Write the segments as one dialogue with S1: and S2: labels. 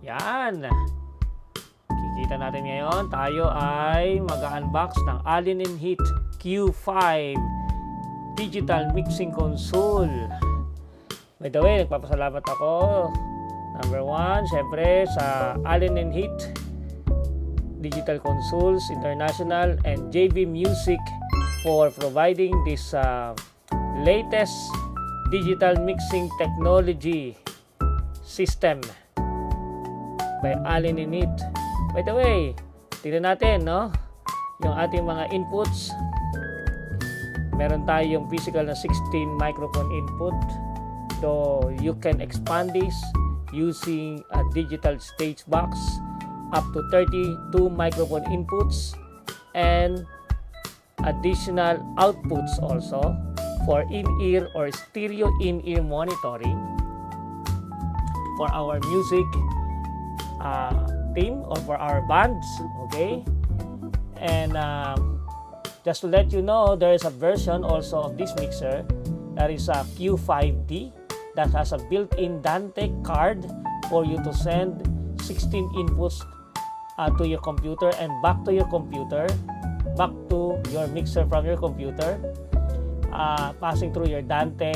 S1: Yan. Kikita natin ngayon, tayo ay mag-unbox ng Allen Heath Qu5 digital mixing console. By the way, nagpapasalamat ako. Number 1, syempre sa Allen Heath Digital Consoles International and JV Music for providing this latest digital mixing technology system by Allen Heath. By the way, tignan natin, no? Yung ating mga inputs. Meron tayong physical na 16 microphone input. So, you can expand this using a digital stage box up to 32 microphone inputs and additional outputs also for in-ear or stereo in-ear monitoring for our music team or for our bands, okay? And just to let you know, there is a version also of this mixer that is a Qu5D that has a built-in Dante card for you to send 16 inputs to your computer and back to your computer, back to your mixer from your computer, passing through your Dante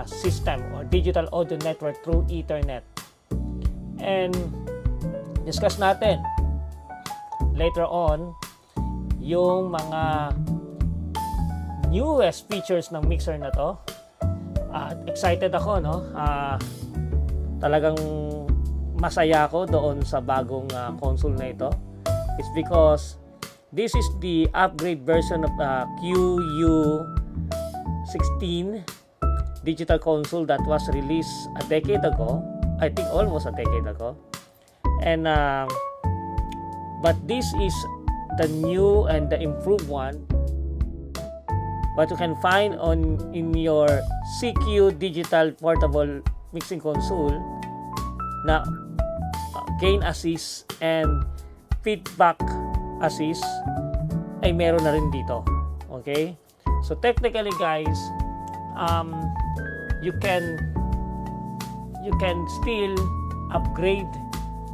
S1: system or digital audio network through Ethernet. And discuss natin later on yung mga newest features ng mixer na to. Excited ako, no? Talagang masaya ako doon sa bagong console na ito. It's because this is the upgrade version of Qu16 digital console that was released a decade ago. I think almost a decade ago. And but this is the new and the improved one. What you can find in your CQ digital portable mixing console na gain assist and feedback assist ay meron na rin dito. Okay? So technically guys, you can still upgrade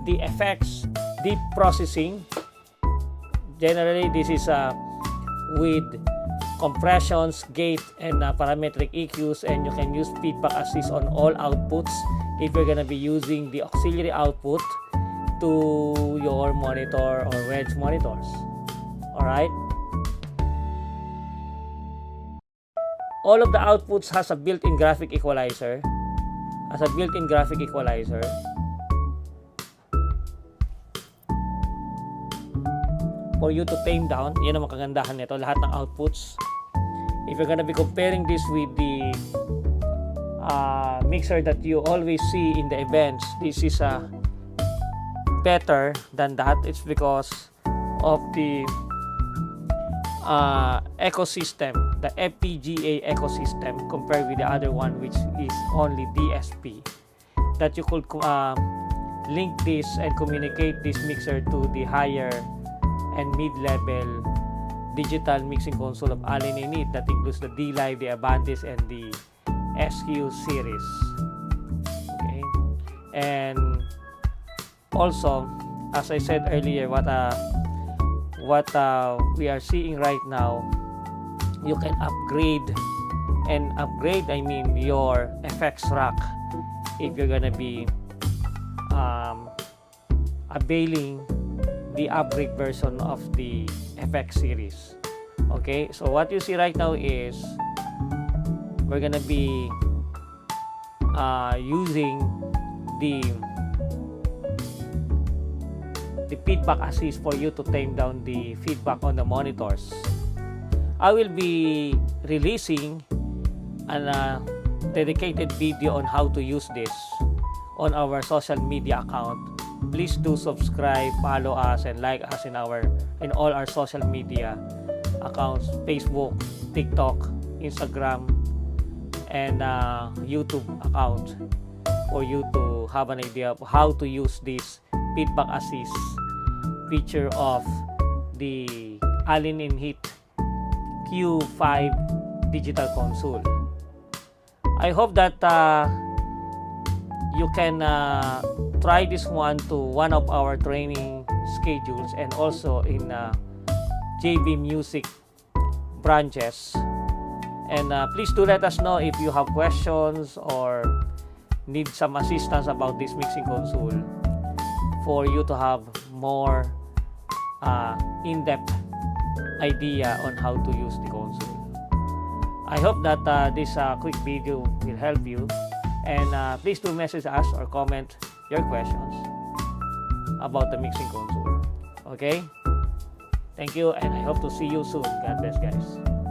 S1: the effects, deep processing. Generally this is with compressions, gate, and parametric EQs, and you can use feedback assist on all outputs if you're gonna be using the auxiliary output to your monitor or wedge monitors. Alright? All of the outputs has a built-in graphic equalizer. For you to tame down. Yan ang makagandahan nito, lahat ng outputs. If you're gonna be comparing this with the mixer that you always see in the events, this is better than that. It's because of the ecosystem, the FPGA ecosystem compared with the other one which is only DSP, that you could link this and communicate this mixer to the higher and mid-level digital mixing console of Allen Heath that includes the D-Live, the Avantis, and the SQ series. Okay, and also, as I said earlier, what we are seeing right now, you can upgrade, I mean your effects rack if you're gonna be availing the upgrade version of the FX series. Okay, so what you see right now is we're gonna be using the feedback assist for you to tame down the feedback on the monitors. I will be releasing a dedicated video on how to use this on our social media account. Please do subscribe, follow us, and like us in all our social media accounts: Facebook, TikTok, Instagram, and YouTube account, for you to have an idea of how to use this feedback assist feature of the Allen Heath Qu5 digital console. I hope that you can try this one to one of our training schedules and also in JV Music branches. And please do let us know if you have questions or need some assistance about this mixing console for you to have more in-depth idea on how to use the console. I hope that this quick video will help you, and please do message us or comment your questions about the mixing console. Okay? Thank you, and I hope to see you soon. God bless, guys.